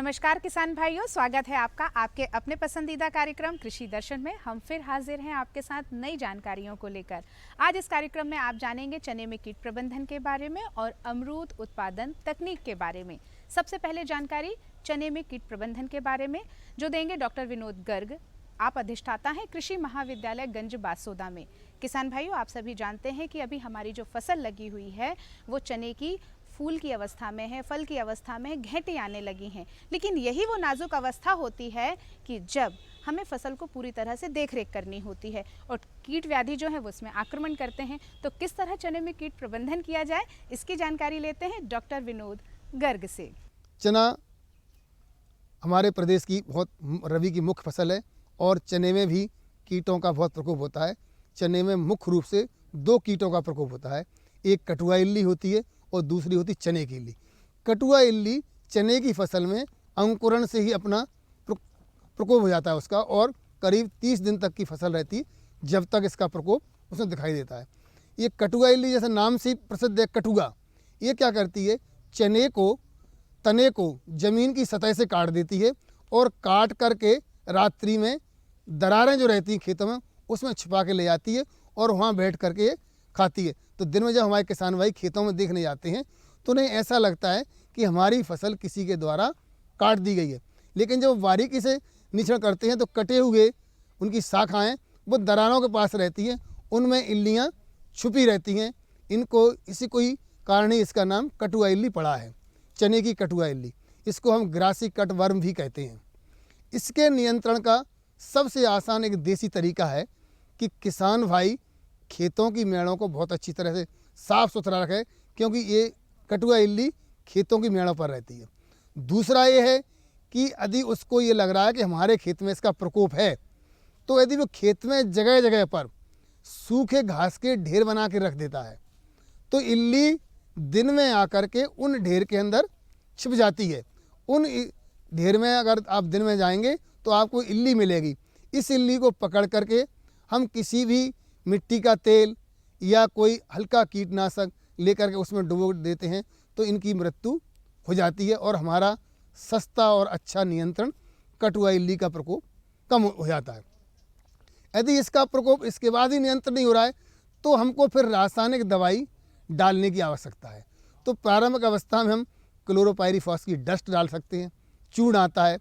नमस्कार किसान भाइयों, स्वागत है आपका आपके अपने पसंदीदा कार्यक्रम कृषि दर्शन में। हम फिर हाजिर हैं आपके साथ नई जानकारियों को लेकर। आज इस कार्यक्रम में आप जानेंगे चने में कीट प्रबंधन के बारे में और अमरूद उत्पादन तकनीक के बारे में। सबसे पहले जानकारी चने में कीट प्रबंधन के बारे में जो देंगे डॉक्टर विनोद गर्ग। आप अधिष्ठाता हैं कृषि महाविद्यालय गंज बासोदा में। किसान भाइयों, आप सभी जानते हैं कि अभी हमारी जो फसल लगी हुई है वो चने की फूल की अवस्था में है, फल की अवस्था में है, घेंटी आने लगी हैं। लेकिन यही वो नाजुक अवस्था होती है कि जब हमें फसल को पूरी तरह से देखरेख करनी होती है और कीट व्याधि जो है वो उसमें आक्रमण करते हैं। तो किस तरह चने में कीट प्रबंधन किया जाए, इसकी जानकारी लेते हैं डॉक्टर विनोद गर्ग से। चना हमारे प्रदेश की बहुत रबी की मुख्य फसल है और चने में भी कीटों का बहुत प्रकोप होता है। चने में मुख्य रूप से दो कीटों का प्रकोप होता है, एक कटुआ इल्ली होती है और दूसरी होती चने की इल्ली। कटुआ इल्ली चने की फसल में अंकुरण से ही अपना प्रकोप हो जाता है उसका, और करीब 30 दिन तक की फसल रहती है जब तक इसका प्रकोप उसमें दिखाई देता है। ये कटुआ इल्ली जैसे नाम से ही प्रसिद्ध है कटुआ, ये क्या करती है, चने को तने को ज़मीन की सतह से काट देती है और काट करके रात्रि में दरारें जो रहती हैं खेतों में उसमें छिपा के ले जाती है और वहाँ बैठ करके ये खाती है। तो दिन में जब हमारे किसान भाई खेतों में देखने जाते हैं तो उन्हें ऐसा लगता है कि हमारी फसल किसी के द्वारा काट दी गई है। लेकिन जब बारीकी से निरीक्षण करते हैं तो कटे हुए उनकी शाखाएँ वो दरारों के पास रहती हैं, उनमें इल्लियाँ छुपी रहती हैं। इनको इसी कोई कारण ही इसका नाम कटुआ इल्ली पड़ा है, चने की कटुआ इल्ली। इसको हम ग्रासी कट वर्म भी कहते हैं। इसके नियंत्रण का सबसे आसान एक देसी तरीका है कि किसान भाई खेतों की मेड़ों को बहुत अच्छी तरह से साफ़ सुथरा रखें, क्योंकि ये कटुआ इल्ली खेतों की मेड़ों पर रहती है। दूसरा ये है कि यदि उसको ये लग रहा है कि हमारे खेत में इसका प्रकोप है, तो यदि वो खेत में जगह जगह पर सूखे घास के ढेर बना के रख देता है तो इल्ली दिन में आकर के उन ढेर के अंदर छिप जाती है। उन ढेर में अगर आप दिन में जाएंगे तो आपको इल्ली मिलेगी। इस इल्ली को पकड़ करके हम किसी भी मिट्टी का तेल या कोई हल्का कीटनाशक लेकर के उसमें डुबो देते हैं तो इनकी मृत्यु हो जाती है और हमारा सस्ता और अच्छा नियंत्रण कटुआ इल्ली का प्रकोप कम हो जाता है। यदि इसका प्रकोप इसके बाद ही नियंत्रण नहीं हो रहा है तो हमको फिर रासायनिक दवाई डालने की आवश्यकता है। तो प्रारंभिक अवस्था में हम क्लोरोपाइरीफॉस की डस्ट डाल सकते हैं, चूर्ण आता है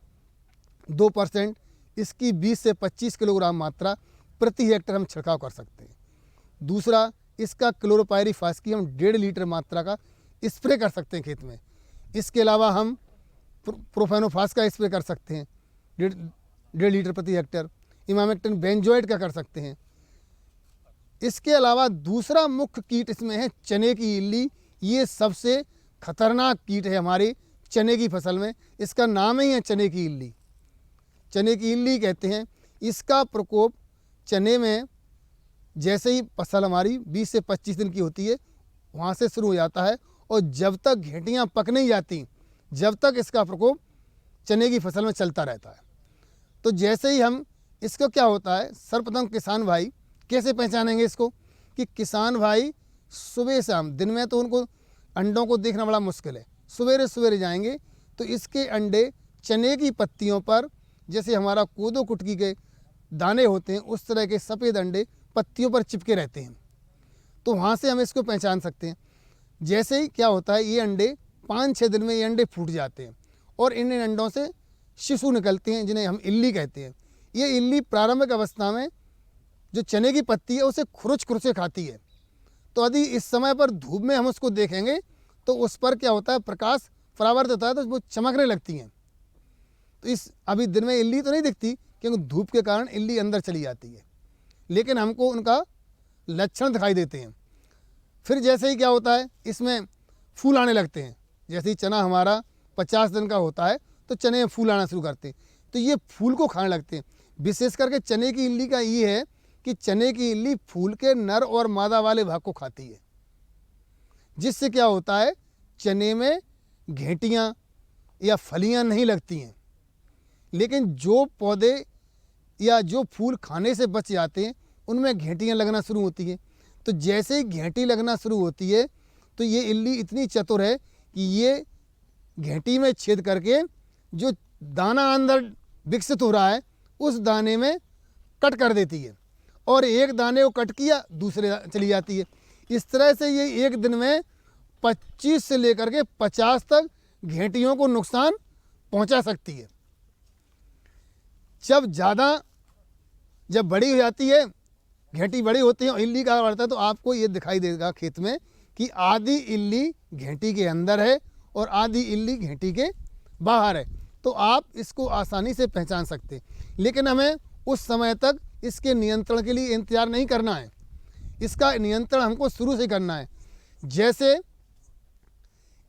2%, इसकी 20 से 25 किलोग्राम मात्रा प्रति हेक्टेयर हम छिड़काव कर सकते हैं। दूसरा, इसका क्लोरोपाइरीफॉस की हम 1.5 लीटर मात्रा का स्प्रे कर सकते हैं खेत में। इसके अलावा हम प्रोफेनोफास का स्प्रे कर सकते हैं 1.5 लीटर प्रति हेक्टेयर। इमामेक्टिन बेंजोएट का कर सकते हैं। इसके अलावा दूसरा मुख्य कीट इसमें है चने की इल्ली। ये सबसे खतरनाक कीट है हमारे चने की फसल में, इसका नाम ही है चने की इल्ली। चने की इल्ली कहते हैं। इसका प्रकोप चने में जैसे ही फसल हमारी 20 से 25 दिन की होती है वहाँ से शुरू हो जाता है और जब तक घेंटियाँ पक नहीं जाती जब तक इसका प्रकोप चने की फसल में चलता रहता है। तो जैसे ही हम इसको क्या होता है, सर्वप्रथम किसान भाई कैसे पहचानेंगे इसको कि किसान भाई सुबह शाम, दिन में तो उनको अंडों को देखना बड़ा मुश्किल है, सवेरे सवेरे जाएंगे तो इसके अंडे चने की पत्तियों पर जैसे हमारा कोदो कुटकी के दाने होते हैं उस तरह के सफ़ेद अंडे पत्तियों पर चिपके रहते हैं। तो वहाँ से हम इसको पहचान सकते हैं। जैसे ही क्या होता है, ये अंडे 5-6 दिन में ये अंडे फूट जाते हैं और इन अंडों से शिशु निकलते हैं जिन्हें हम इल्ली कहते हैं। ये इल्ली प्रारंभिक अवस्था में जो चने की पत्ती है उसे खुरच खुरचे खाती है। तो यदि इस समय पर धूप में हम उसको देखेंगे तो उस पर क्या होता है, प्रकाश परावर्तित होता है तो वो चमकने लगती हैं। तो इस अभी दिन में इल्ली तो नहीं दिखती क्योंकि धूप के कारण इल्ली अंदर चली जाती है, लेकिन हमको उनका लक्षण दिखाई देते हैं। फिर जैसे ही क्या होता है, इसमें फूल आने लगते हैं। जैसे ही चना हमारा 50 दिन का होता है तो चने में फूल आना शुरू करते हैं, तो ये फूल को खाने लगते हैं। विशेष करके चने की इल्ली का ये है कि चने की इल्ली फूल के नर और मादा वाले भाग को खाती है, जिससे क्या होता है, चने में घेंटियाँ या फलियाँ नहीं लगती हैं। लेकिन जो पौधे या जो फूल खाने से बच जाते हैं उनमें घेंटियाँ लगना शुरू होती हैं। तो जैसे ही घेंटी लगना शुरू होती है तो ये इल्ली इतनी चतुर है कि ये घेंटी में छेद करके जो दाना अंदर विकसित हो रहा है उस दाने में कट कर देती है और एक दाने को कट किया दूसरे चली जाती है। इस तरह से ये एक दिन में 25 से लेकर के 50 तक घेंटियों को नुकसान पहुंचा सकती है। जब बड़ी हो जाती है, घेंटी बड़ी होती है और इल्ली का बढ़ता है, तो आपको ये दिखाई देगा खेत में कि आधी इल्ली घेंटी के अंदर है और आधी इल्ली घेंटी के बाहर है। तो आप इसको आसानी से पहचान सकते हैं, लेकिन हमें उस समय तक इसके नियंत्रण के लिए इंतज़ार नहीं करना है। इसका नियंत्रण हमको शुरू से करना है। जैसे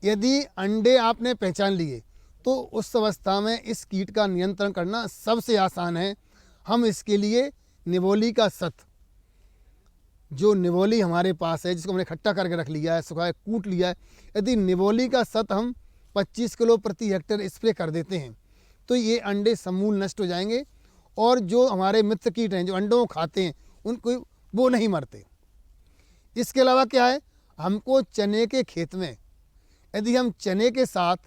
यदि अंडे आपने पहचान लिए तो उस अवस्था में इस कीट का नियंत्रण करना सबसे आसान है। हम इसके लिए निवोली का सत, जो निवोली हमारे पास है जिसको हमने इकट्ठा करके रख लिया है, सुखाए कूट लिया है, यदि निवोली का सत हम 25 किलो प्रति हेक्टेयर स्प्रे कर देते हैं तो ये अंडे समूल नष्ट हो जाएंगे और जो हमारे मित्र कीट हैं जो अंडों को खाते हैं उनको वो नहीं मरते। इसके अलावा क्या है, हमको चने के खेत में यदि हम चने के साथ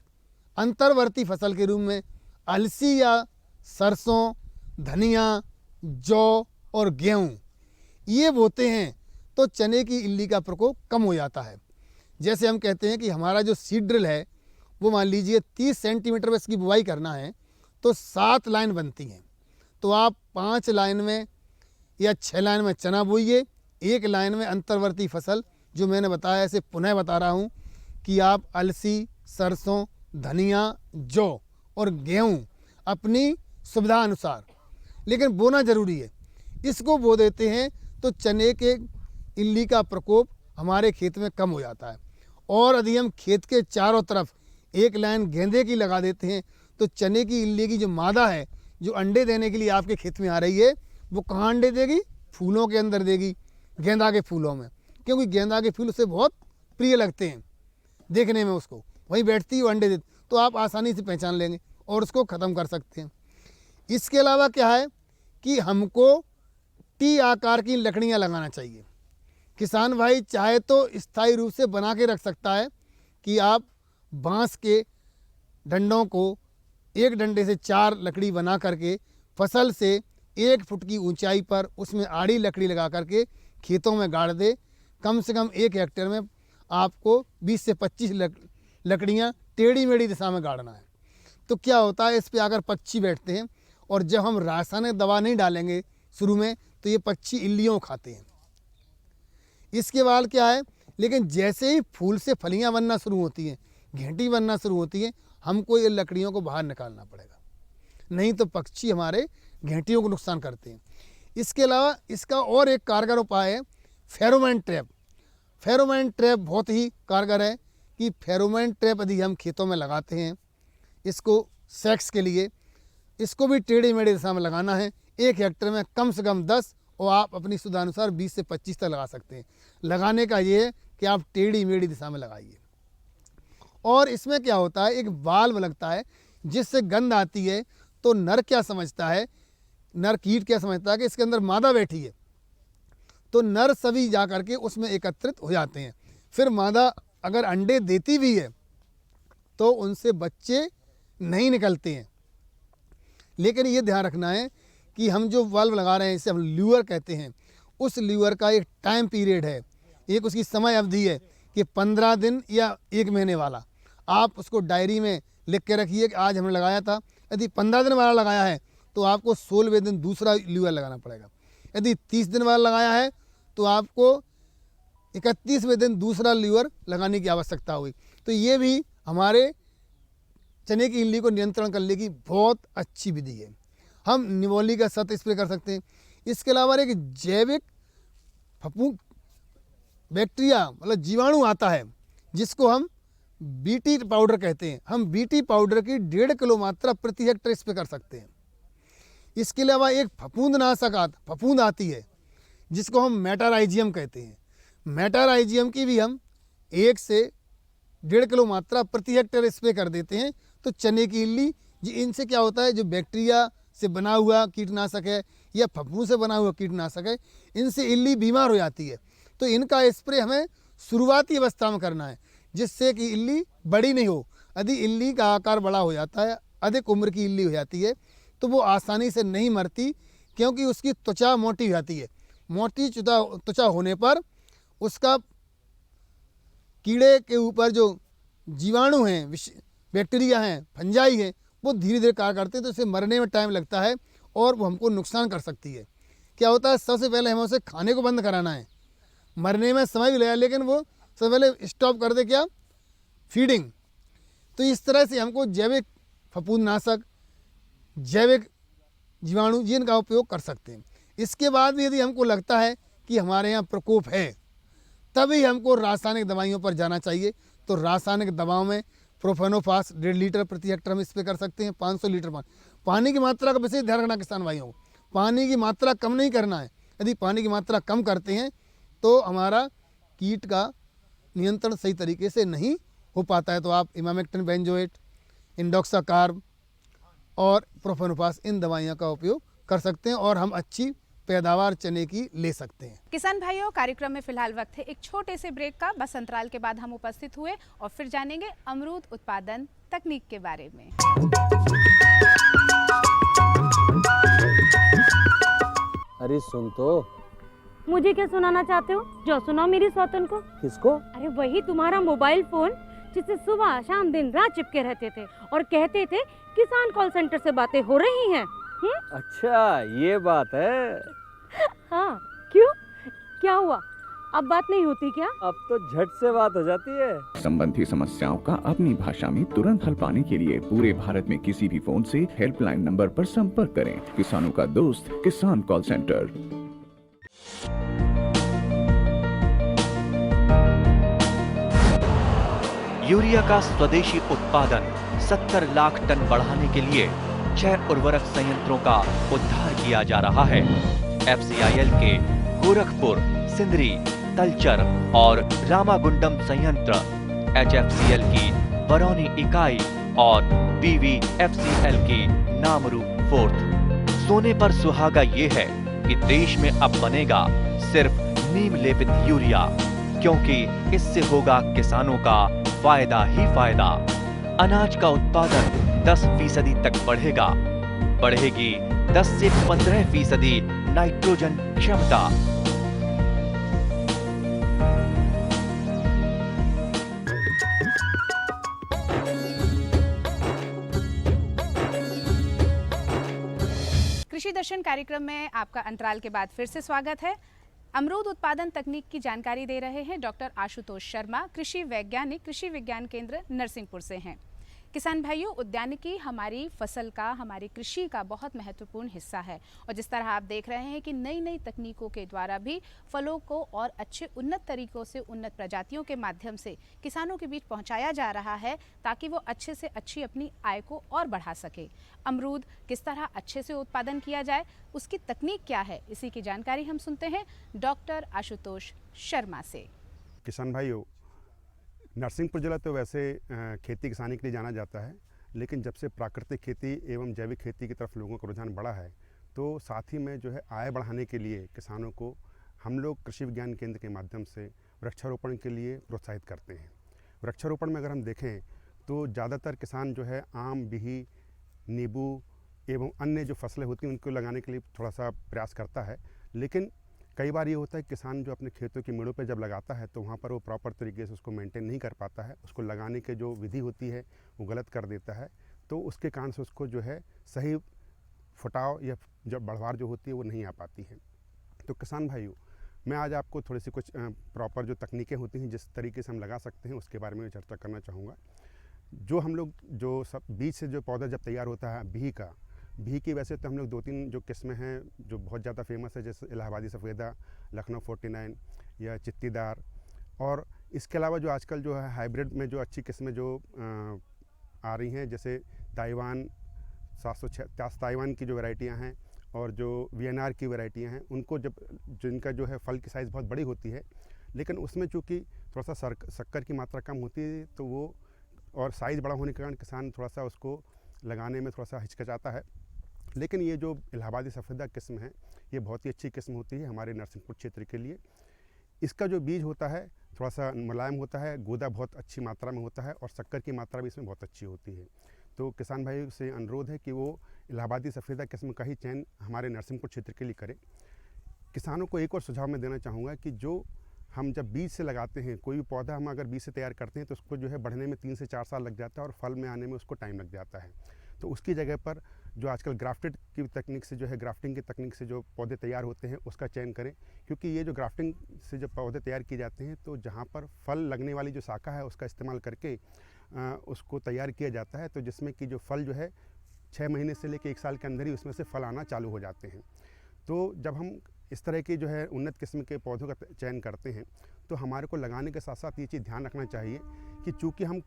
अंतर्वर्ती फसल के रूप में अलसी या सरसों, धनिया, जौ और गेहूँ ये बोते हैं तो चने की इल्ली का प्रकोप कम हो जाता है। जैसे हम कहते हैं कि हमारा जो सीड ड्रिल है वो मान लीजिए 30 सेंटीमीटर में इसकी बुवाई करना है तो 7 लाइन बनती हैं, तो आप 5 लाइन में या 6 लाइन में चना बोइए, 1 लाइन में अंतर्वर्ती फसल जो मैंने बताया, ऐसे पुनः बता रहा हूँ कि आप अलसी, सरसों, धनिया, जौ और गेहूँ अपनी सुविधा अनुसार, लेकिन बोना ज़रूरी है। इसको बो देते हैं तो चने के इल्ली का प्रकोप हमारे खेत में कम हो जाता है। और यदि हम खेत के चारों तरफ 1 लाइन गेंदे की लगा देते हैं तो चने की इल्ली की जो मादा है जो अंडे देने के लिए आपके खेत में आ रही है वो कहाँ अंडे देगी? फूलों के अंदर देगी, गेंदा के फूलों में, क्योंकि गेंदा के फूल उसे बहुत प्रिय लगते हैं देखने में, उसको वहीं बैठती है वो अंडे देती, तो आप आसानी से पहचान लेंगे और उसको ख़त्म कर सकते हैं। इसके अलावा क्या है कि हमको टी आकार की लकड़ियाँ लगाना चाहिए। किसान भाई चाहे तो स्थायी रूप से बना के रख सकता है कि आप बांस के डंडों को एक डंडे से 4 लकड़ी बना करके फसल से 1 फुट की ऊंचाई पर उसमें आड़ी लकड़ी लगा करके खेतों में गाड़ दे। कम से कम 1 हेक्टेयर में आपको 20 से 25 लकड़ियाँ टेढ़ी मेढ़ी दिशा में गाड़ना है। तो क्या होता है, इस पे आकर पक्षी बैठते हैं और जब हम रासायनिक दवा नहीं डालेंगे शुरू में तो ये पक्षी इल्लियों खाते हैं। इसके बाद क्या है, लेकिन जैसे ही फूल से फलियां बनना शुरू होती हैं, घेंटी बनना शुरू होती है, हमको ये लकड़ियों को बाहर निकालना पड़ेगा, नहीं तो पक्षी हमारे घेंटियों को नुकसान करते हैं। इसके अलावा इसका और एक कारगर उपाय है फेरोमोन ट्रैप। फेरोमोन ट्रैप बहुत ही कारगर है कि फेरोमोन ट्रैप यदि हम खेतों में लगाते हैं, इसको सेक्स के लिए, इसको भी टेढ़ी मेढ़ी दिशा में लगाना है। 1 हेक्टेयर में कम से कम 10 और आप अपनी सुविधानुसार 20 से 25 तक लगा सकते हैं। लगाने का ये है कि आप टेढ़ी मेढ़ी दिशा में लगाइए। और इसमें क्या होता है, एक वाल्व लगता है जिससे गंध आती है तो नर क्या समझता है, नर कीट क्या समझता है कि इसके अंदर मादा बैठी है, तो नर सभी जा करके उसमें एकत्रित हो जाते हैं। फिर मादा अगर अंडे देती भी है तो उनसे बच्चे नहीं निकलते हैं। लेकिन ये ध्यान रखना है कि हम जो वाल्व लगा रहे हैं इसे हम ल्यूअर कहते हैं, उस ल्यूअर का एक टाइम पीरियड है, एक उसकी समय अवधि है कि 15 दिन या 1 महीने वाला। आप उसको डायरी में लिख के रखिए कि आज हमने लगाया था। यदि 15 दिन वाला लगाया है तो आपको 16वें दिन दूसरा ल्यूअर लगाना पड़ेगा। यदि 30 दिन वाला लगाया है तो आपको 31वें दिन दूसरा ल्यूअर लगाने की आवश्यकता होगी। तो ये भी हमारे चने की इल्ली को नियंत्रण करने की बहुत अच्छी विधि है। हम निवोली का सत स्प्रे कर सकते हैं। इसके अलावा एक जैविक फफूंद बैक्टीरिया मतलब जीवाणु आता है जिसको हम बीटी पाउडर कहते हैं। हम बीटी पाउडर की 1.5 किलो मात्रा प्रति हेक्टेयर स्प्रे कर सकते हैं। इसके अलावा एक फफूंद आती है जिसको हम मेटाराइजियम कहते हैं। मेटाराइजियम की भी हम 1 से 1.5 किलो मात्रा प्रति हेक्टेयर स्प्रे कर देते हैं। तो चने की इल्ली जी, इनसे क्या होता है, जो बैक्टीरिया से बना हुआ कीटनाशक है या फफूंद से बना हुआ कीटनाशक है, इनसे इल्ली बीमार हो जाती है। तो इनका स्प्रे हमें शुरुआती अवस्था में करना है जिससे कि इल्ली बड़ी नहीं हो। यदि इल्ली का आकार बड़ा हो जाता है, अधिक उम्र की इल्ली हो जाती है तो वो आसानी से नहीं मरती, क्योंकि उसकी त्वचा मोटी हो जाती है। मोटी त्वचा होने पर उसका कीड़े के ऊपर जो जीवाणु हैं, बैक्टीरिया हैं, फंजाई हैं, वो धीरे धीरे कार्य करते हैं, तो इसे मरने में टाइम लगता है और वो हमको नुकसान कर सकती है। क्या होता है, सबसे पहले हमें उसे खाने को बंद कराना है। मरने में समय भी लगेगा, लेकिन वो सबसे पहले स्टॉप कर दे क्या, फीडिंग। तो इस तरह से हमको जैविक फफूंदनाशक, जैविक जीवाणु जिनका उपयोग कर सकते हैं। इसके बाद भी यदि हमको लगता है कि हमारे यहाँ प्रकोप है, तभी हमको रासायनिक दवाइयों पर जाना चाहिए। तो रासायनिक दवाओं में प्रोफेनोफास 1.5 लीटर प्रति हेक्टर हम स्प्रे कर सकते हैं। 500 लीटर पानी की मात्रा का विशेष ध्यान रखना किसान भाइयों को, पानी की मात्रा कम नहीं करना है। यदि पानी की मात्रा कम करते हैं तो हमारा कीट का नियंत्रण सही तरीके से नहीं हो पाता है। तो आप इमामेक्टिन बेंजोएट, इंडोक्साकार्ब और प्रोफेनोफास इन दवाइयों का उपयोग कर सकते हैं और हम अच्छी पैदावार चने की ले सकते हैं। किसान भाइयों, कार्यक्रम में फिलहाल वक्त है एक छोटे से ब्रेक का। बस अंतराल के बाद हम उपस्थित हुए और फिर जानेंगे अमरूद उत्पादन तकनीक के बारे में। अरे सुन तो। मुझे क्या सुनाना चाहते हो? जो सुनाओ मेरी सौतन को। किसको? अरे वही तुम्हारा मोबाइल फोन जिससे सुबह शाम दिन रात चिपके रहते थे और कहते थे किसान कॉल सेंटर से बातें हो रही हैं। अच्छा ये बात है। हाँ, क्यों, क्या हुआ? अब बात नहीं होती क्या? अब तो झट से बात हो जाती है। संबंधी समस्याओं का अपनी भाषा में तुरंत हल पाने के लिए पूरे भारत में किसी भी फोन से हेल्पलाइन नंबर पर संपर्क करें। किसानों का दोस्त किसान कॉल सेंटर। यूरिया का स्वदेशी उत्पादन 70 लाख टन बढ़ाने के लिए 6 उर्वरक संयंत्रों का उद्धार किया जा रहा है। FCIL के गोरखपुर, सिंदरी, तलचर और रामागुंडम संयंत्र, HFCL की बरौनी इकाई और BVFCL की नामरू फोर्थ। सोने पर सुहागा ये है कि देश में अब बनेगा सिर्फ नीम लेपित यूरिया, क्योंकि इससे होगा किसानों का फायदा ही फायदा। अनाज का उत्पादन 10% तक बढ़ेगा। बढ़ेगी 10 से 15% नाइट्रोजन क्षमता। कृषि दर्शन कार्यक्रम में आपका अंतराल के बाद फिर से स्वागत है। अमरूद उत्पादन तकनीक की जानकारी दे रहे हैं डॉक्टर आशुतोष शर्मा, कृषि वैज्ञानिक, कृषि विज्ञान केंद्र नरसिंहपुर से हैं। किसान भाइयों, उद्यानिकी हमारी फसल का, हमारी कृषि का बहुत महत्वपूर्ण हिस्सा है और जिस तरह आप देख रहे हैं कि नई नई तकनीकों के द्वारा भी फलों को और अच्छे उन्नत तरीकों से, उन्नत प्रजातियों के माध्यम से किसानों के बीच पहुंचाया जा रहा है ताकि वो अच्छे से अच्छी अपनी आय को और बढ़ा सके। अमरूद किस तरह अच्छे से उत्पादन किया जाए, उसकी तकनीक क्या है, इसी की जानकारी हम सुनते हैं डॉक्टर आशुतोष शर्मा से। किसान भाइयों, नरसिंहपुर जिला तो वैसे खेती किसानी के लिए जाना जाता है, लेकिन जब से प्राकृतिक खेती एवं जैविक खेती की तरफ लोगों का रुझान बढ़ा है, तो साथ ही में जो है आय बढ़ाने के लिए किसानों को हम लोग कृषि विज्ञान केंद्र के माध्यम से वृक्षारोपण के लिए प्रोत्साहित करते हैं। वृक्षारोपण में अगर हम देखें तो ज़्यादातर किसान जो है आम, बिही, नींबू एवं अन्य जो फसलें होती हैं उनको लगाने के लिए थोड़ा सा प्रयास करता है, लेकिन कई बार ये होता है किसान जो अपने खेतों की मेड़ों पे जब लगाता है तो वहाँ पर वो प्रॉपर तरीके से उसको मेंटेन नहीं कर पाता है, उसको लगाने के जो विधि होती है वो गलत कर देता है, तो उसके कारण से उसको जो है सही फुटाव या जब बढ़वार जो होती है वो नहीं आ पाती है। तो किसान भाइयों, मैं आज आपको थोड़ी सी कुछ प्रॉपर जो तकनीकें होती हैं जिस तरीके से हम लगा सकते हैं उसके बारे में चर्चा करना चाहूँगा। जो हम लोग जो सब बीज से जो पौधा जब तैयार होता है भी की वैसे तो हम लोग 2-3 जो किस्में हैं जो बहुत ज़्यादा फेमस है, जैसे इलाहाबादी सफ़ेदा, लखनऊ 49 या चित्तीदार, और इसके अलावा जो आजकल जो है हाइब्रिड में जो अच्छी किस्में जो आ रही हैं, जैसे ताइवान 706 ताइवान की जो वैरायटियां हैं और जो VNR की वैरायटियां हैं, उनको जिनका जो है फल की साइज़ बहुत बड़ी होती है, लेकिन उसमें चूँकि थोड़ा सा शक्कर की मात्रा कम होती है तो वो और साइज़ बड़ा होने के कारण किसान थोड़ा सा उसको लगाने में थोड़ा सा हिचकिचाता है। लेकिन ये जो इलाहाबादी सफ़ेदा किस्म है ये बहुत ही अच्छी किस्म होती है हमारे नरसिंहपुर क्षेत्र के लिए। इसका जो बीज होता है थोड़ा सा मुलायम होता है, गूदा बहुत अच्छी मात्रा में होता है और शक्कर की मात्रा भी इसमें बहुत अच्छी होती है। तो किसान भाई से अनुरोध है कि वो इलाहाबादी सफ़ेदा किस्म का ही चयन हमारे नरसिंहपुर क्षेत्र के लिए करें। किसानों को एक और सुझाव मैं देना चाहूँगा कि जो हम जब बीज से लगाते हैं, कोई भी पौधा हम अगर बीज से तैयार करते हैं तो उसको जो है बढ़ने में 3 से 4 साल लग जाता है और फल में आने में उसको टाइम लग जाता है। तो उसकी जगह पर जो आजकल ग्राफ्टेड की तकनीक से जो है, ग्राफ्टिंग की तकनीक से जो पौधे तैयार होते हैं उसका चयन करें, क्योंकि ये जो ग्राफ्टिंग से जब पौधे तैयार किए जाते हैं तो जहाँ पर फल लगने वाली जो शाखा है उसका इस्तेमाल करके उसको तैयार किया जाता है, तो जिसमें कि जो फल जो है 6 महीने से लेकर 1 साल के अंदर ही उसमें से फल आना चालू हो जाते हैं। तो जब हम इस तरह के जो है उन्नत किस्म के पौधों का चयन करते हैं तो हमारे को लगाने के साथ साथ ये चीज़ ध्यान रखना चाहिए कि चूँकि हम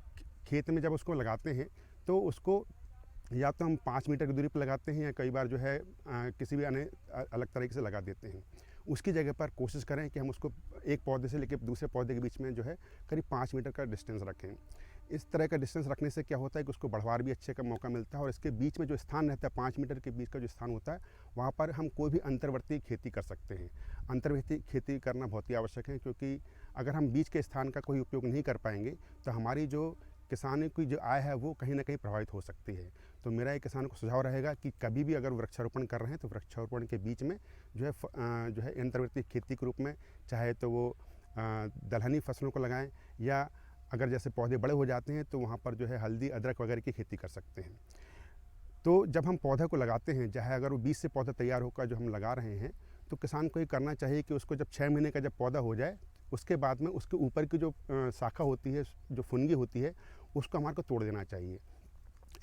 खेत में जब उसको लगाते हैं तो उसको या तो हम 5 मीटर की दूरी पर लगाते हैं या कई बार जो है किसी भी अलग तरीके से लगा देते हैं। उसकी जगह पर कोशिश करें कि हम उसको एक पौधे से लेकर दूसरे पौधे के बीच में जो है करीब 5 मीटर का डिस्टेंस रखें। इस तरह का डिस्टेंस रखने से क्या होता है कि उसको बढ़वार भी अच्छे का मौका मिलता है और इसके बीच में जो स्थान रहता है 5 मीटर के बीच का जो स्थान होता है वहाँ पर हम कोई भी अंतर्वर्ती खेती कर सकते हैं। अंतर्वर्ती खेती करना बहुत ही आवश्यक है, क्योंकि अगर हम बीच के स्थान का कोई उपयोग नहीं कर पाएंगे तो हमारी जो किसानों की जो आय है वो कहीं ना कहीं प्रभावित हो सकती है। तो मेरा एक किसानों को सुझाव रहेगा कि कभी भी अगर वृक्षारोपण कर रहे हैं तो वृक्षारोपण के बीच में जो है अंतर्वर्ती खेती के रूप में चाहे तो वो दलहनी फसलों को लगाएं, या अगर जैसे पौधे बड़े हो जाते हैं तो वहाँ पर जो है हल्दी अदरक वगैरह की खेती कर सकते हैं। तो जब हम पौधे को लगाते हैं, चाहे अगर वो बीज से पौधा तैयार होकर जो हम लगा रहे हैं, तो किसान को ये करना चाहिए कि उसको जब 6 महीने का जब पौधा हो जाए उसके बाद में उसके ऊपर की जो शाखा होती है, जो फुनगी होती है, उसको हमारे को तोड़ देना चाहिए।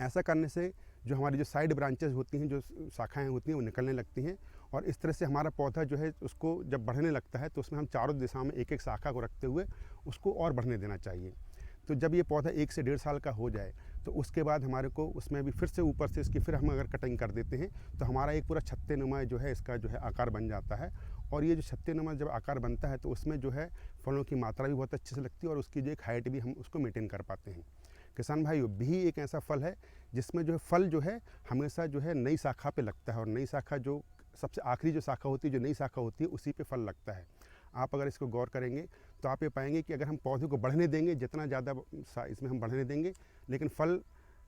ऐसा करने से जो हमारी जो साइड ब्रांचेस होती हैं, जो शाखाएं होती हैं, वो निकलने लगती हैं और इस तरह से हमारा पौधा जो है उसको जब बढ़ने लगता है तो उसमें हम चारों दिशाओं में एक एक शाखा को रखते हुए उसको और बढ़ने देना चाहिए। तो जब ये पौधा 1 से 1.5 साल का हो जाए तो उसके बाद हमारे को उसमें भी फिर से ऊपर से इसकी फिर हम अगर कटिंग कर देते हैं तो हमारा एक पूरा छत्तेनुमा जो है इसका जो है आकार बन जाता है। और ये जो छत्तेनुमा जब आकार बनता है तो उसमें जो है फलों की मात्रा भी बहुत अच्छे से लगती है और उसकी जो एक हाइट भी हम उसको मेंटेन कर पाते हैं। किसान भाइयों, भी एक ऐसा फल है जिसमें जो है फल जो है हमेशा जो है नई शाखा पे लगता है और नई शाखा जो सबसे आखिरी जो शाखा होती है, जो नई शाखा होती है, उसी पे फल लगता है। आप अगर इसको गौर करेंगे तो आप ये पाएंगे कि अगर हम पौधे को बढ़ने देंगे, जितना ज़्यादा इसमें हम बढ़ने देंगे, लेकिन फल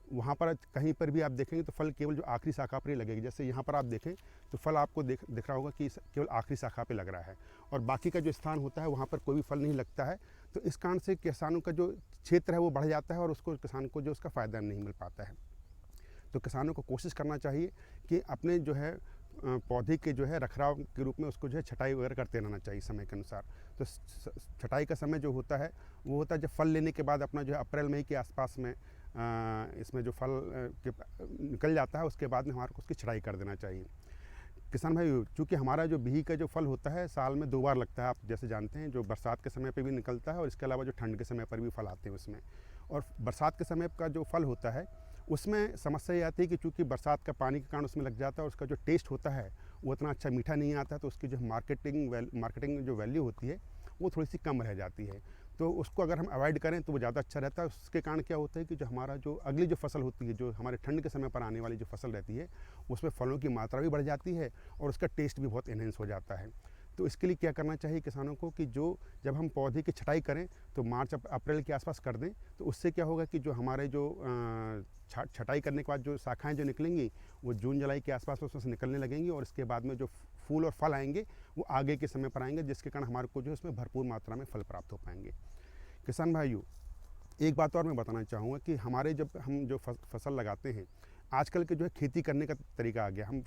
वहाँ पर कहीं पर भी आप देखेंगे तो फल केवल जो आखिरी शाखा पर ही लगेगी। जैसे यहाँ पर आप देखें तो फल आपको दिख रहा होगा कि केवल आखिरी शाखा पे लग रहा है और बाकी का जो स्थान होता है वहाँ पर कोई भी फल नहीं लगता है। तो इस कारण से किसानों का जो क्षेत्र है वो बढ़ जाता है और उसको किसान को जो उसका फ़ायदा नहीं मिल पाता है। तो किसानों को कोशिश करना चाहिए कि अपने जो है पौधे के जो है रखरखाव के रूप में उसको जो है छटाई वगैरह करते रहना चाहिए समय के अनुसार। तो छटाई का समय जो होता है वो होता है जब फल लेने के बाद अपना जो है अप्रैल मई के आसपास में इसमें जो फल निकल जाता है उसके बाद में हमारे को उसकी छटाई कर देना चाहिए। किसान भाई, चूँकि हमारा जो बिही का जो फल होता है साल में 2 बार लगता है, आप जैसे जानते हैं, जो बरसात के समय पे भी निकलता है और इसके अलावा जो ठंड के समय पर भी फल आते हैं उसमें। और बरसात के समय का जो फल होता है उसमें समस्या ये आती है कि चूँकि बरसात का पानी के कारण उसमें लग जाता है और उसका जो टेस्ट होता है वो उतना अच्छा मीठा नहीं आता, तो उसकी जो मार्केटिंग जो वैल्यू होती है वो थोड़ी सी कम रह जाती है। तो उसको अगर हम अवॉइड करें तो वो ज़्यादा अच्छा रहता है। उसके कारण क्या होता है कि जो हमारा जो अगली जो फसल होती है, जो हमारे ठंड के समय पर आने वाली जो फसल रहती है, उसमें फलों की मात्रा भी बढ़ जाती है और उसका टेस्ट भी बहुत एनहेंस हो जाता है। तो इसके लिए क्या करना चाहिए किसानों को कि जो जब हम पौधे की छटाई करें तो मार्च अप्रैल के आसपास कर दें, तो उससे क्या होगा कि जो हमारे जो छटाई करने के बाद जो शाखाएं जो निकलेंगी वो जून जुलाई के आसपास उसमें से निकलने लगेंगी और इसके बाद में जो फूल और फल आएंगे वो आगे के समय पर आएंगे, जिसके कारण हमारे को जो है उसमें भरपूर मात्रा में फल प्राप्त हो पाएंगे। किसान भाइयों, एक बात और मैं बताना चाहूँगा कि हमारे जब हम जो फसल लगाते हैं, आजकल के जो है खेती करने का तरीका आ गया। हम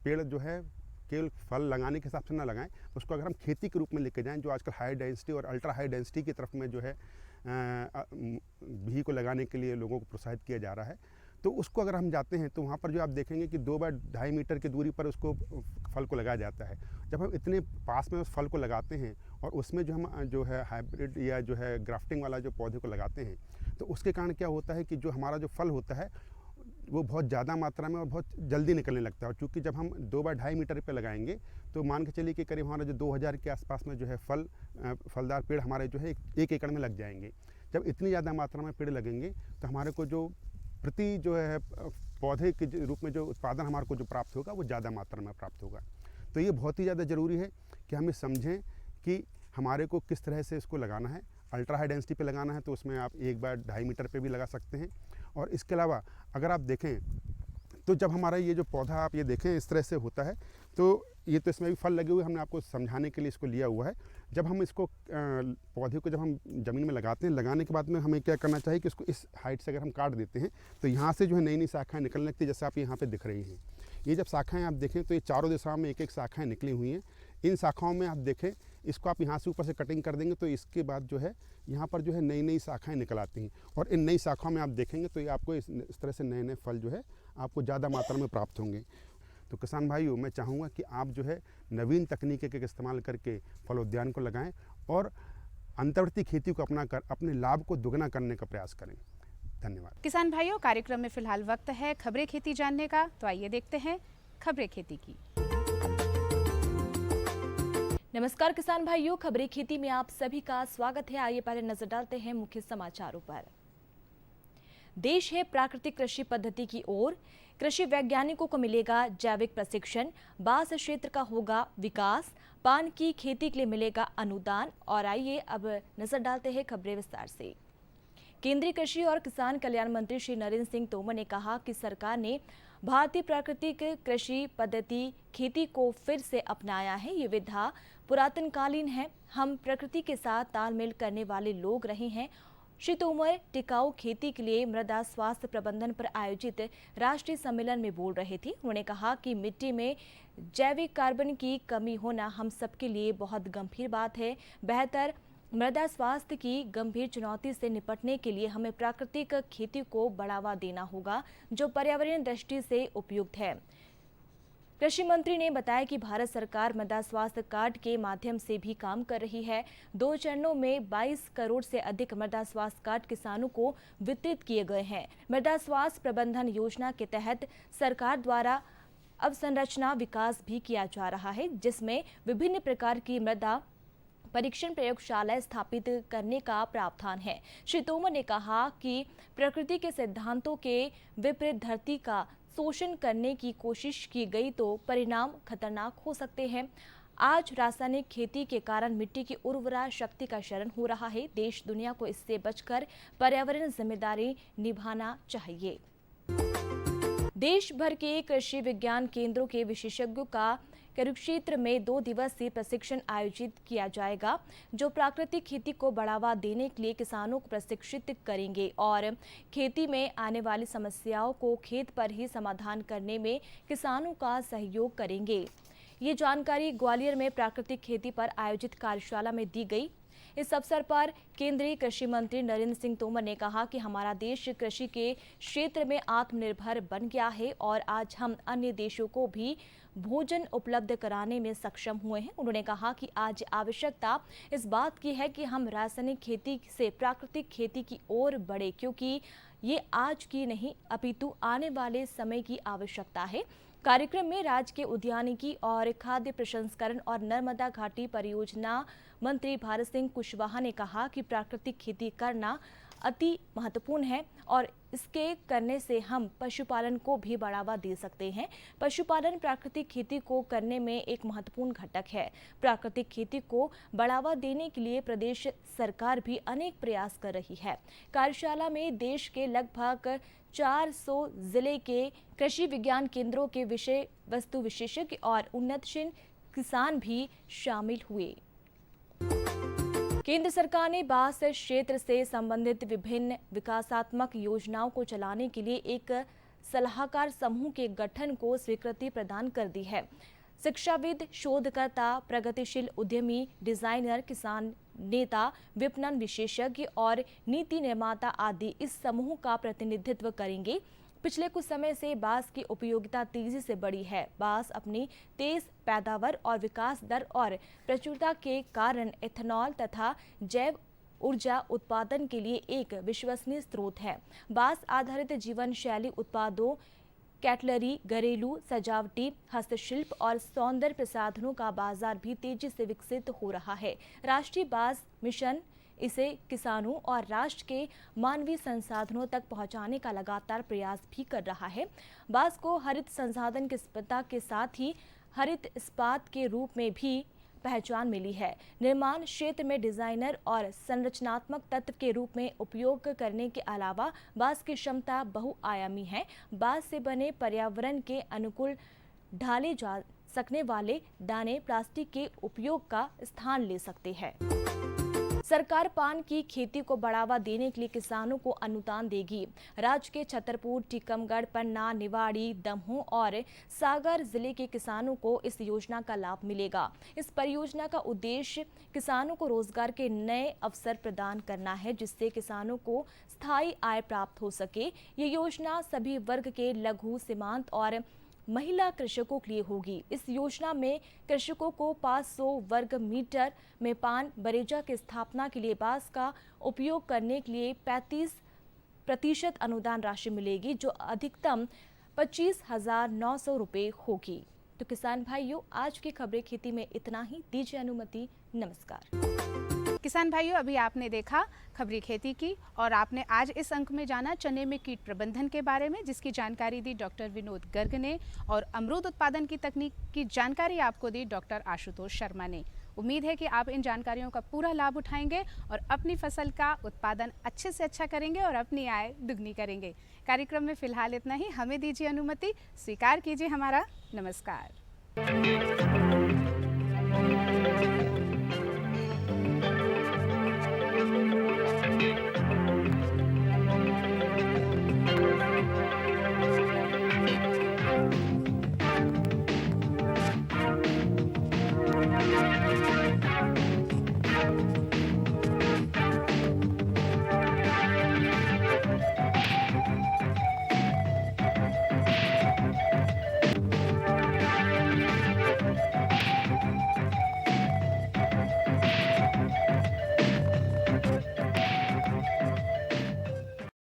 पेड़ जो है केवल फल लगाने के हिसाब से ना लगाएं, उसको अगर हम खेती के रूप में लेके जाएं, जो आजकल हाई डेंसिटी और अल्ट्रा हाई डेंसिटी की तरफ में जो है भी को लगाने के लिए लोगों को प्रोत्साहित किया जा रहा है, तो उसको अगर हम जाते हैं तो वहाँ पर जो आप देखेंगे कि 2 बाय 2.5 मीटर की दूरी पर उसको फल को लगाया जाता है। जब हम इतने पास में उस फल को लगाते हैं और उसमें जो हम जो है हाइब्रिड या जो है ग्राफ्टिंग वाला जो पौधे को लगाते हैं, तो उसके कारण क्या होता है कि जो हमारा जो फल होता है वो बहुत ज़्यादा मात्रा में और बहुत जल्दी निकलने लगता है। और चूँकि जब हम 2 बाय 2.5 मीटर पे लगाएंगे तो मान के चलिए कि करीब हमारा जो 2000 के आसपास में जो है फलदार पेड़ हमारे जो है 1 एकड़ में लग जाएंगे। जब इतनी ज़्यादा मात्रा में पेड़ लगेंगे तो हमारे को जो प्रति जो है पौधे के रूप में जो उत्पादन हमारे को जो प्राप्त होगा वो ज़्यादा मात्रा में प्राप्त होगा। तो ये बहुत ही ज़्यादा ज़रूरी है कि हम ये समझें कि हमारे को किस तरह से इसको लगाना है। अल्ट्रा हाई डेंसिटी पे लगाना है तो उसमें आप 1 बाय 2.5 मीटर पे भी लगा सकते हैं। और इसके अलावा अगर आप देखें तो जब हमारा ये जो पौधा आप ये देखें इस तरह से होता है, तो ये तो इसमें भी फल लगे हुए, हमने आपको समझाने के लिए इसको लिया हुआ है। जब हम इसको पौधे को जब हम ज़मीन में लगाते हैं, लगाने के बाद में हमें क्या करना चाहिए कि इसको इस हाइट से अगर हम काट देते हैं तो यहाँ से जो है नई नई शाखाएँ निकलने लगती है, जैसे आप यहाँ पे दिख रही हैं। ये जब शाखाएँ आप देखें तो ये चारों दिशाओं में एक एक शाखाएँ निकली हुई हैं। इन शाखाओं में आप देखें, इसको आप यहाँ से ऊपर से कटिंग कर देंगे तो इसके बाद जो है यहाँ पर जो है नई नई शाखाएँ निकल आती हैं, और इन नई शाखाओं में आप देखेंगे तो ये आपको इस तरह से नए नए फल जो है आपको ज़्यादा मात्रा में प्राप्त होंगे। तो किसान भाइयों, मैं चाहूँगा कि आप जो है नवीन तकनीक के इस्तेमाल करके फलोद्यान को लगाएं और अंतर्वर्ती खेती को अपना कर अपने लाभ को दुगना करने का प्रयास करें। धन्यवाद। किसान भाइयों, कार्यक्रम में फिलहाल वक्त है खबरें खेती जानने का, तो आइए देखते हैं खबरें खेती की। नमस्कार किसान भाइयों, खबरें खेती में आप सभी का स्वागत है। आइए पहले नजर डालते हैं मुख्य समाचारों पर। देश है प्राकृतिक कृषि पद्धति की ओर, कृषि वैज्ञानिकों को मिलेगा जैविक प्रशिक्षण, बांस क्षेत्र का होगा विकास, पान की खेती के लिए मिलेगा अनुदान। और आइए अब नजर डालते हैं खबरें विस्तार से। केंद्रीय कृषि और किसान कल्याण मंत्री श्री नरेंद्र सिंह तोमर ने कहा कि सरकार ने भारतीय प्राकृतिक कृषि पद्धति खेती को फिर से अपनाया है। ये विधा पुरातनकालीन है, हम प्रकृति के साथ तालमेल करने वाले लोग रहे हैं। श्री तोमर टिकाऊ खेती के लिए मृदा स्वास्थ्य प्रबंधन पर आयोजित राष्ट्रीय सम्मेलन में बोल रहे थे। उन्होंने कहा कि मिट्टी में जैविक कार्बन की कमी होना हम सबके लिए बहुत गंभीर बात है। बेहतर मृदा स्वास्थ्य की गंभीर चुनौती से निपटने के लिए हमें प्राकृतिक खेती को बढ़ावा देना होगा, जो पर्यावरण दृष्टि से उपयुक्त है। कृषि मंत्री ने बताया कि भारत सरकार मृदा स्वास्थ्य कार्ड के माध्यम से भी काम कर रही है। 2 चरणों में 22 करोड़ से अधिक मृदा स्वास्थ्य कार्ड किसानों को वितरित किए गए हैं। मृदा स्वास्थ्य प्रबंधन योजना के तहत सरकार द्वारा अवसंरचना विकास भी किया जा रहा है, जिसमें विभिन्न प्रकार की मृदा परीक्षण प्रयोगशालाएं स्थापित करने का प्रावधान है। श्री तोमर ने कहा कि प्रकृति के सिद्धांतों के विपरीत धरती का शोषण करने की कोशिश की गई तो परिणाम खतरनाक हो सकते हैं। आज रासायनिक खेती के कारण मिट्टी की उर्वरा शक्ति का क्षरण हो रहा है। देश दुनिया को इससे बचकर पर्यावरण जिम्मेदारी निभाना चाहिए। देश भर के कृषि विज्ञान केंद्रों के विशेषज्ञों का कुरुक्षेत्र में 2 दिवसीय प्रशिक्षण आयोजित किया जाएगा, जो प्राकृतिक खेती को बढ़ावा देने के लिए किसानों को प्रशिक्षित करेंगे और खेती में आने वाली समस्याओं को खेत पर ही समाधान करने में किसानों का सहयोग करेंगे। ये जानकारी ग्वालियर में प्राकृतिक खेती पर आयोजित कार्यशाला में दी गई। इस अवसर पर केंद्रीय कृषि मंत्री नरेंद्र सिंह तोमर ने कहा कि हमारा देश कृषि के क्षेत्र में आत्मनिर्भर बन गया है और आज हम अन्य देशों को भी भोजन उपलब्ध कराने में सक्षम हुए हैं। उन्होंने कहा कि आज आवश्यकता इस बात की है कि हम रासायनिक खेती से प्राकृतिक खेती की ओर बढ़े, क्योंकि ये आज की नहीं अपितु आने वाले समय की आवश्यकता है। कार्यक्रम में राज्य के उद्यानिकी और खाद्य प्रसंस्करण और नर्मदा घाटी परियोजना मंत्री भारत सिंह कुशवाहा ने कहा कि प्राकृतिक खेती करना अति महत्वपूर्ण है और इसके करने से हम पशुपालन को भी बढ़ावा दे सकते हैं। पशुपालन प्राकृतिक खेती को करने में एक महत्वपूर्ण घटक है। प्राकृतिक खेती को बढ़ावा देने के लिए प्रदेश सरकार भी अनेक प्रयास कर रही है। कार्यशाला में देश के लगभग 400 जिले के कृषि विज्ञान केंद्रों के विषय वस्तु विशेषज्ञ और उन्नतशील किसान भी शामिल हुए। केंद्र सरकार ने बांस क्षेत्र से संबंधित विभिन्न विकासात्मक योजनाओं को चलाने के लिए एक सलाहकार समूह के गठन को स्वीकृति प्रदान कर दी है। शिक्षाविद, शोधकर्ता, प्रगतिशील उद्यमी, डिजाइनर, किसान नेता, विपणन विशेषज्ञ और नीति निर्माता आदि इस समूह का प्रतिनिधित्व करेंगे। पिछले कुछ समय से बांस की उपयोगिता तेजी से बढ़ी है। बांस अपनी तेज पैदावार और विकास दर और प्रचुरता के कारण एथेनॉल तथा जैव ऊर्जा उत्पादन के लिए एक विश्वसनीय स्रोत है। बांस आधारित जीवन शैली उत्पादों, कैटलरी, घरेलू, सजावटी, हस्तशिल्प और सौंदर्य प्रसाधनों का बाजार भी तेजी से विकसित हो रहा है। राष्ट्रीय बांस मिशन इसे किसानों और राष्ट्र के मानवीय संसाधनों तक पहुंचाने का लगातार प्रयास भी कर रहा है। बांस को हरित संसाधन की स्पष्टता के साथ ही हरित इस्पात के रूप में भी पहचान मिली है। निर्माण क्षेत्र में डिजाइनर और संरचनात्मक तत्व के रूप में उपयोग करने के अलावा बांस की क्षमता बहुआयामी है। बांस से बने पर्यावरण के अनुकूल ढाले जा सकने वाले दाने प्लास्टिक के उपयोग का स्थान ले सकते हैं। सरकार पान की खेती को बढ़ावा देने के लिए किसानों को अनुदान देगी। राज्य के छतरपुर, टीकमगढ़, पन्ना, निवाड़ी, दमोह और सागर जिले के किसानों को इस योजना का लाभ मिलेगा। इस परियोजना का उद्देश्य किसानों को रोजगार के नए अवसर प्रदान करना है, जिससे किसानों को स्थायी आय प्राप्त हो सके। ये योजना सभी वर्ग के लघु, सीमांत और महिला कृषकों के लिए होगी। इस योजना में कृषकों को 500 वर्ग मीटर में पान बरेजा की स्थापना के लिए बांस का उपयोग करने के लिए 35% अनुदान राशि मिलेगी, जो अधिकतम 25,900 रुपये होगी। तो किसान भाइयों, आज की खबरें खेती में इतना ही। दीजिए अनुमति। नमस्कार। किसान भाइयों, अभी आपने देखा खबरी खेती की और आपने आज इस अंक में जाना चने में कीट प्रबंधन के बारे में, जिसकी जानकारी दी डॉक्टर विनोद गर्ग ने, और अमरूद उत्पादन की तकनीक की जानकारी आपको दी डॉक्टर आशुतोष शर्मा ने। उम्मीद है कि आप इन जानकारियों का पूरा लाभ उठाएंगे और अपनी फसल का उत्पादन अच्छे से अच्छा करेंगे और अपनी आय दुगनी करेंगे। कार्यक्रम में फिलहाल इतना ही। हमें दीजिए अनुमति। स्वीकार कीजिए हमारा नमस्कार।